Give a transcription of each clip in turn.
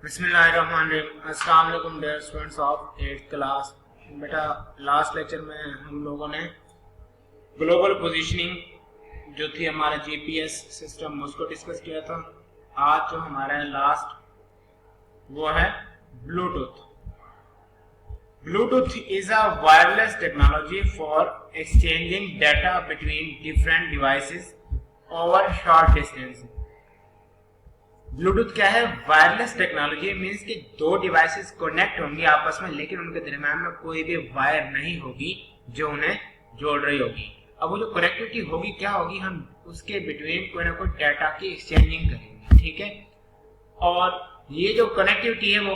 बिस्मिल्लाहिर्रहमानिर्रहीम। अस्सलाम वालेकुम dear students of 8th class. बेटा लास्ट लेक्चर में हम लोगों ने ग्लोबल पोजीशनिंग जो थी हमारा जीपीएस सिस्टम उसको डिस्कस किया था। आज जो हमारा लास्ट वो है Bluetooth. Bluetooth is a wireless technology for exchanging data between different devices over short distance. Bluetooth क्या है? वायरलेस टेक्नोलॉजी मींस कि दो डिवाइसेस कनेक्ट होंगी आपस में, लेकिन उनके दरम्यान में कोई भी वायर नहीं होगी जो उन्हें जोड़ रही होगी। अब वो जो कनेक्टिविटी होगी क्या होगी, हम उसके बिटवीन कोई ना कोई डाटा की एक्सचेंजिंग करेंगे, ठीक है। और ये जो कनेक्टिविटी है वो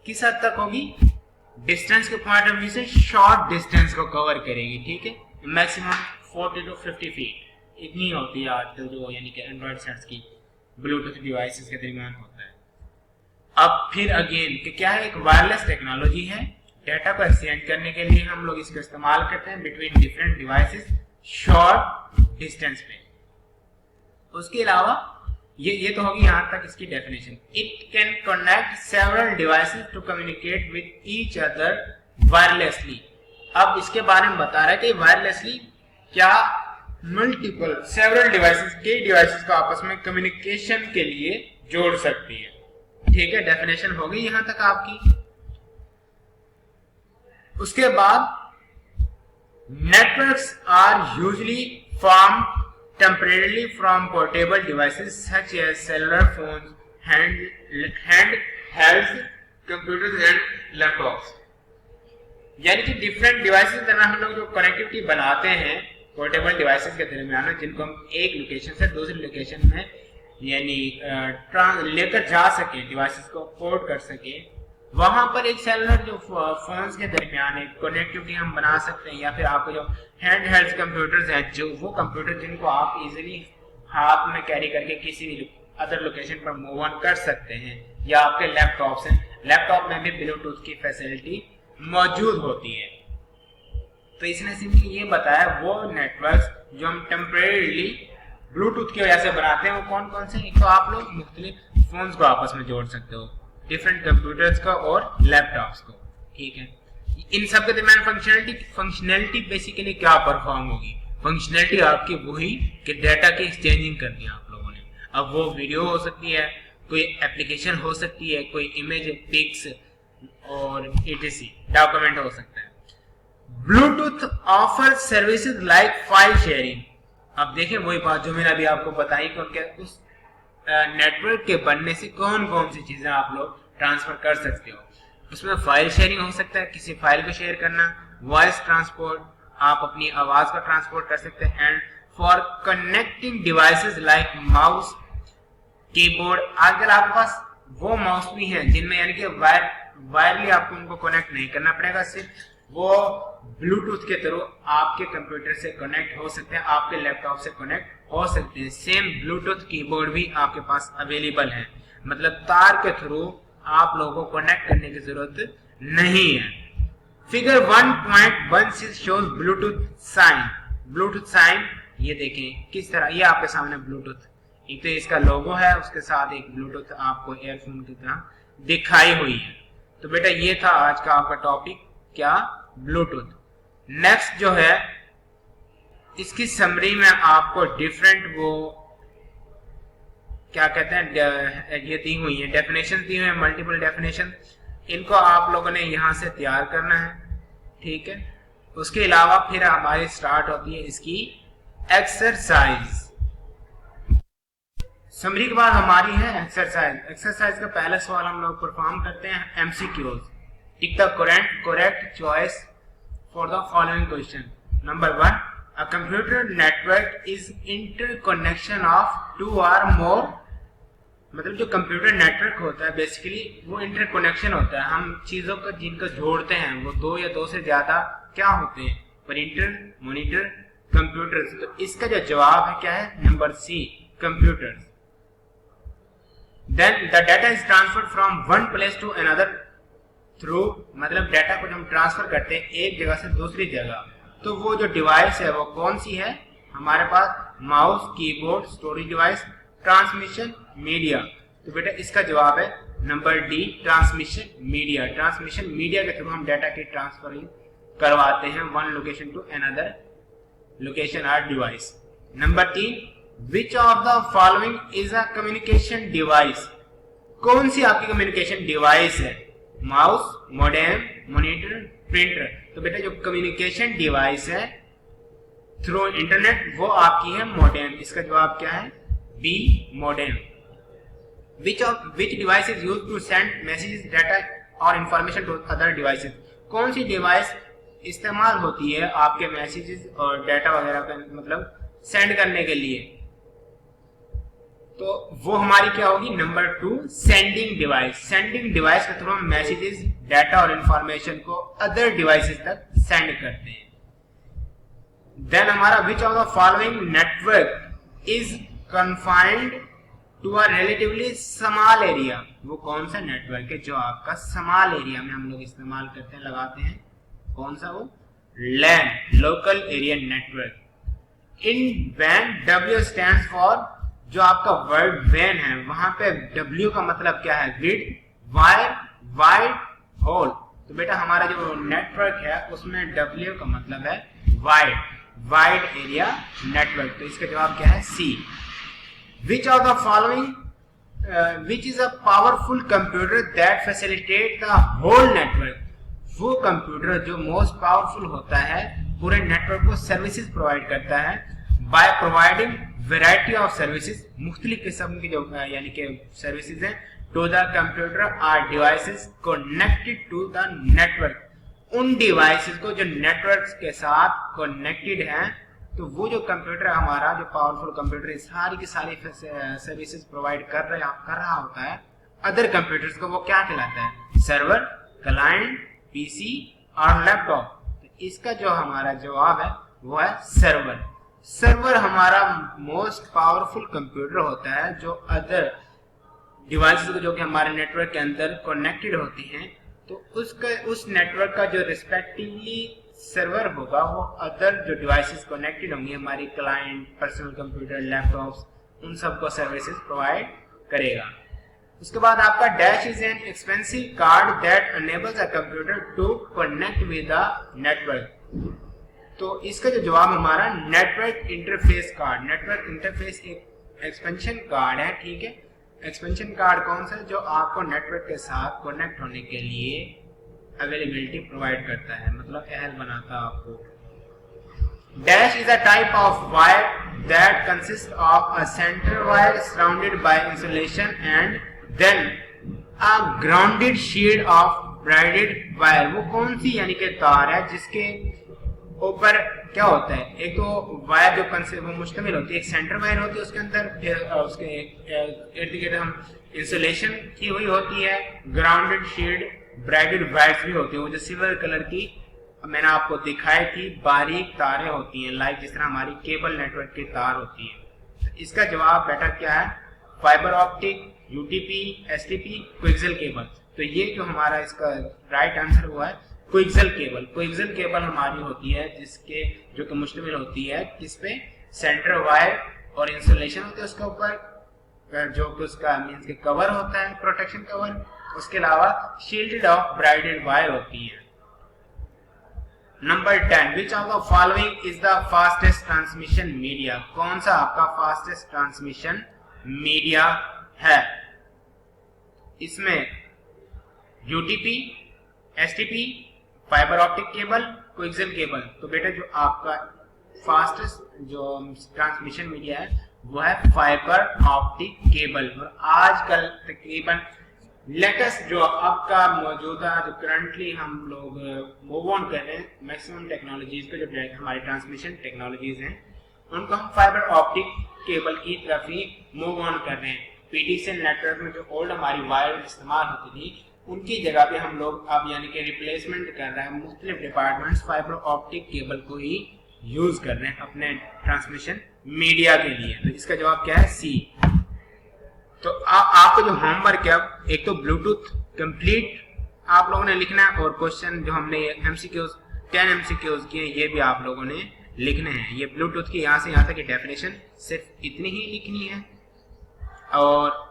किस हद तक होगी? डिस्टेंस के पॉइंट ऑफ व्यू से शॉर्ट डिस्टेंस को कवर करेगी, ठीक है। मैक्सिमम 40 to 50 फीट इतनी होती है आजकल जो यानी कि एंड्रॉइड सेट्स की ब्लूटूथ डिवाइसेस के दरमियान होता है। अब फिर अगेन कि क्या है, एक वायरलेस टेक्नोलॉजी है, डाटा को एक्सचेंज करने के लिए हम लोग इसका इस्तेमाल करते हैं between different devices short distance पे। उसके अलावा ये तो होगी यहां तक इसकी definition. It can connect several devices to communicate with each other wirelessly. अब इसके बारे में बता रहा है कि वायरलेसली क्या मल्टीपल सेवरल डिवाइसेस के डिवाइसेस को आपस में कम्युनिकेशन के लिए जोड़ सकती है, ठीक है। डेफिनेशन हो गई यहां तक आपकी। उसके बाद networks are usually form temporarily from portable devices such as cellular phones, handhelds, computers and laptops. यानी कि डिफरेंट डिवाइसेस के हम लोग जो कनेक्टिविटी बनाते हैं पोर्टेबल डिवाइसेस के दरमियान, जिनको हम एक लोकेशन से दूसरी लोकेशन में यानी लेकर जा सके, डिवाइसेस को पोर्ट कर सके, वहां पर एक सेलुलर जो फोन्स के दरमियान एक कनेक्टिविटी हम बना सकते हैं। या फिर आपको जो हैंड हेल्ड कंप्यूटर्स हैं, जो वो कंप्यूटर जिनको आप इजीली हाथ में कैरी करके किसी भी अदर लोकेशन पर मूव ऑन कर सकते हैं, या आपके लैपटॉप्स हैं, लैपटॉप में भी ब्लूटूथ की फैसिलिटी मौजूद होती है। तो इसने सिंपली ये बताया वो नेटवर्क्स जो हम टेम्परेरीली ब्लूटूथ की वजह से बनाते हैं वो कौन कौन से। एक तो आप लोग मुख्तलिफ फोन्स को आपस में जोड़ सकते हो, डिफरेंट कंप्यूटर्स को और लैपटॉप्स को, ठीक है। इन सब के दरमियान फंक्शनैलिटी बेसिकली क्या परफॉर्म होगी? फंक्शनैलिटी आपकी वही कि डाटा की एक्सचेंजिंग करनी है आप लोगों ने। अब वो वीडियो हो सकती है, कोई एप्लीकेशन हो सकती है, कोई इमेज, पिक्स और etc डॉक्यूमेंट हो सकता है। Bluetooth offer services like file sharing. अब देखें वही बात जो मैंने अभी आपको बताई कि उनके उस नेटवर्क के बनने से कौन कौन सी चीजें आप लोग ट्रांसफर कर सकते हो। उसमें फाइल शेयरिंग हो सकता है, किसी फाइल को शेयर करना, वॉइस ट्रांसपोर्ट, आप अपनी आवाज का ट्रांसपोर्ट कर सकते हैं, and for connecting devices like mouse, keyboard. आजकल आपके पास वो माउस भी हैं जिनमें यानी कि वायरली आपको उनको कनेक्ट नहीं करना पड़ेगा, सिर्फ वो ब्लूटूथ के थ्रू आपके कंप्यूटर से कनेक्ट हो सकते हैं, आपके लैपटॉप से कनेक्ट हो सकते हैं। सेम ब्लूटूथ कीबोर्ड भी आपके पास अवेलेबल है, मतलब तार के थ्रू आप लोगों को कनेक्ट करने की जरूरत नहीं है। Figure 1.16 shows Bluetooth sign. Bluetooth sign ये देखें किस तरह, ये आपके सामने ब्लूटूथ, एक तो इसका लोगो है, उसके साथ एक ब्लूटूथ आपको एयरफोन की तरह दिखाई हुई है। तो बेटा ये था आज का आपका टॉपिक, क्या? ब्लूटूथ। नेक्स्ट जो है इसकी समरी में आपको डिफरेंट वो क्या कहते हैं ये दी हुई है, डेफिनेशन दी हुई है, मल्टीपल डेफिनेशन। इनको आप लोगों ने यहां से तैयार करना है, ठीक है। उसके अलावा फिर हमारी स्टार्ट होती है इसकी एक्सरसाइज। समरी के बाद हमारी है एक्सरसाइज। एक्सरसाइज का पहला सवाल हम लोग परफॉर्म करते हैं MCQs. Tick the correct choice for the following question. Number 1, a computer network is interconnection of 2 or more। मतलब जो कंप्यूटर नेटवर्क होता है बेसिकली वो इंटरकनेक्शन होता है, हम चीजों को जिनको जोड़ते हैं वो 2 या 2 से ज्यादा क्या होते हैं? Printer, monitor, computers. तो इसका जो जवाब है क्या है? Number C, computers. Then the data is transferred from one place to another through, मतलब डाटा को हम ट्रांसफर करते हैं एक जगह से दूसरी जगह। तो वो जो डिवाइस है वो कौन सी है? हमारे पास mouse, keyboard, storage device, transmission media. तो बेटा इसका जवाब है number D transmission media, transmission media के थ्रू हम डाटा की ट्रांसफरिंग करवाते हैं one location to another location और device. Number 3, which of the following is a communication device, कौन सी आपकी कम्युनिकेशन डिवाइस है? Mouse, modem, monitor, printer. तो बेटा जो कम्युनिकेशन डिवाइस है थ्रू इंटरनेट वो आपकी है मोडेम। इसका जवाब क्या है? B, modem. Which device is used to send messages, data और इंफॉर्मेशन टू अदर डिवाइसेस, कौन सी डिवाइस इस्तेमाल होती है आपके मैसेजेस और डाटा वगैरह का मतलब सेंड करने के लिए? तो वो हमारी क्या होगी? Number 2, sending device. Sending device के थ्रू हम मैसेजेस, डाटा और इंफॉर्मेशन को अदर डिवाइसेस तक सेंड करते हैं। देन हमारा which of the following network is confined to a relatively small area, वो कौन सा नेटवर्क है जो आपका स्मॉल एरिया में हम लोग इस्तेमाल करते हैं, लगाते हैं? कौन सा? वो LAN, local area network. In वैन W स्टैंड्स फॉर, जो आपका वर्ड वैन है वहां पे W का मतलब क्या है? Width, wire, wide, hole. तो बेटा हमारा जो नेटवर्क है उसमें W का मतलब है वाइड, वाइड एरिया नेटवर्क। तो इसका जवाब क्या है? C. Which of the following which is a powerful computer that facilitate the whole network, वो कंप्यूटर जो मोस्ट पावरफुल होता है पूरे नेटवर्क को सर्विसेज प्रोवाइड करता है by providing variety of services, मुख्तलिफ किस्म की जो यानी कि सर्विसेज हैं to the computer or devices connected to the network, उन डिवाइसेस को जो नेटवर्क के साथ कनेक्टेड हैं। तो वो जो कंप्यूटर हमारा जो पावरफुल कंप्यूटर है सारी की सारी सर्विसेज प्रोवाइड कर रहा होता है अदर कंप्यूटर्स को, वो क्या कहलाता है? सर्वर, क्लाइंट, पीसी और लैपटॉप। तो इसका जो हमारा जवाब है वो है सर्वर। सर्वर हमारा मोस्ट पावरफुल कंप्यूटर होता है जो अदर डिवाइसेस को जो कि हमारे नेटवर्क के अंदर कनेक्टेड होती हैं, तो उस नेटवर्क का जो रिस्पेक्टिवली सर्वर होगा वो अदर जो डिवाइसेस कनेक्टेड होंगी हमारी क्लाइंट, पर्सनल कंप्यूटर, लैपटॉप्स, उन सबको सर्विसेज प्रोवाइड करेगा। उसके बाद आपका dash is an expensive card that enables a computer to connect with the network. तो इसका जो जवाब हमारा network interface card, network interface एक एक्सपेंशन कार्ड है, ठीक है। एक्सपेंशन कार्ड कौन सा है? जो आपको नेटवर्क के साथ कनेक्ट होने के लिए अवेलेबिलिटी प्रोवाइड करता है, मतलब अहल बनाता है आपको। Dash is a type of wire that consist of a center wire surrounded by insulation and then a grounded shield of braided wire. वो कौन सी यानी कि तार है जिसके ऊपर क्या होता है? एक तो वायर जो वो मुश्तमिल होती है, एक सेंटर वायर होती है उसके अंदर, फिर उसके इर्द गिर्द हम इंसुलेशन की हुई होती है, ग्राउंडेड शील्ड, ब्राइडेड वायर्स भी होती है, वो जो सिल्वर कलर की मैंने आपको दिखाई थी बारीक तारें होती हैं, लाइक जिस तरह हमारी केबल नेटवर्क की तार होती है। तो इसका जवाब बेटा क्या है? Fibre optic, UTP, STP, coaxial cable. तो ये जो हमारा इसका राइट आंसर हुआ है कोएक्सियल केबल। कोएक्सियल केबल हमारी होती है जिसके जो कि मुश्तमिल होती है किस पे? सेंटर वायर और इंसुलेशन होते हैं उसके ऊपर, जो कि उसका मींस के कवर होता है, प्रोटेक्शन कवर। उसके अलावा शील्डेड ऑफ ब्राइडेड वायर होती है। Number 10, which of the following is the fastest transmission media? कौन सा आपका फास्टेस्ट ट्रांसमिशन मीडिया है? इसमें UTP, STP, fibre optic cable, coaxial cable. तो बेटा जो आपका फास्टेस्ट जो ट्रांसमिशन मीडिया है वो है फाइबर ऑप्टिक केबल। और आजकल तकरीबन लेटेस्ट जो आपका मौजूदा जो करंटली हम लोग मूव ऑन कर रहे हैं मैक्सिमम टेक्नोलॉजीज पे, जो हमारी ट्रांसमिशन टेक्नोलॉजीज हैं उनको हम फाइबर ऑप्टिक केबल की तरफ ही मूव ऑन कर रहे हैं। पीटीसीएल नेटवर्क में जो ओल्ड हमारी वायर इस्तेमाल होती थी उनकी जगह पे हम लोग अब यानी कि रिप्लेसमेंट कर रहे हैं, मुख्तलिफ डिपार्टमेंट्स फाइबर ऑप्टिक केबल को ही यूज कर रहे हैं अपने ट्रांसमिशन मीडिया के लिए। तो इसका जवाब क्या है? सी। तो आपको जो होमवर्क है, एक तो ब्लूटूथ कंप्लीट आप लोगों ने लिखना है और क्वेश्चन जो हमने एमसीक्यूज 10 एमसीक्यूज किए ये भी आप लोगों ने लिखने हैं। ये ब्लूटूथ की यहाँ से यहाँ तक की डेफिनेशन सिर्फ इतनी ही लिखनी है और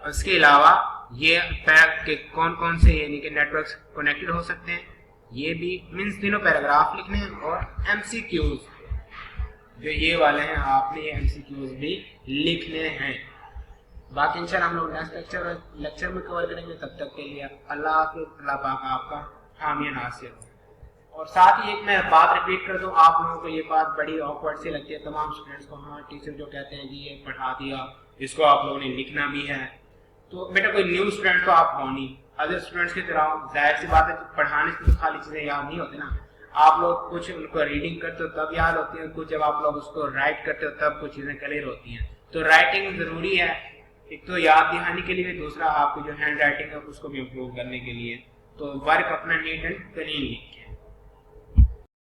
उसके अलावा ये पैक के कौन कौन से यानी कि नेटवर्क्स कनेक्टेड हो सकते हैं, ये भी मीन्स तीनों पैराग्राफ लिखने हैं। और एमसीक्यूज जो ये वाले हैं आपने ये एमसीक्यूज भी लिखने हैं। बाकी इंशाल्लाह हम लोग नेक्स्ट लेक्चर में कवर करेंगे। तब तक के लिए अल्लाह हाफिज़, अल्लाह पाक आपका हामी नासिर हो। और साथ ही एक मैं बात रिपीट कर दूं, आप लोगों को ये बात बड़ी ऑकवर्ड सी लगती है तमाम स्टूडेंट्स को, हाँ टीचर जो कहते हैं जी ये पढ़ा दिया, इसको आप लोगों ने लिखना भी है। तो बेटा कोई न्यू स्टूडेंट तो आप हो नहीं, अदर स्टूडेंट्स की तरह जाहिर सी बात है पढ़ाने से तो खाली चीजें याद नहीं होती ना। आप लोग कुछ उनको रीडिंग करते हो तब याद होती है, कुछ जब आप लोग उसको राइट करते हो तब कुछ चीजें क्लियर होती हैं। तो राइटिंग जरूरी है, एक तो याद दहानी के लिए, दूसरा आपकी जो हैंड राइटिंग है उसको भी इम्प्रूव करने के लिए। तो वर्क अपना नीट एंड क्लीन लिखें।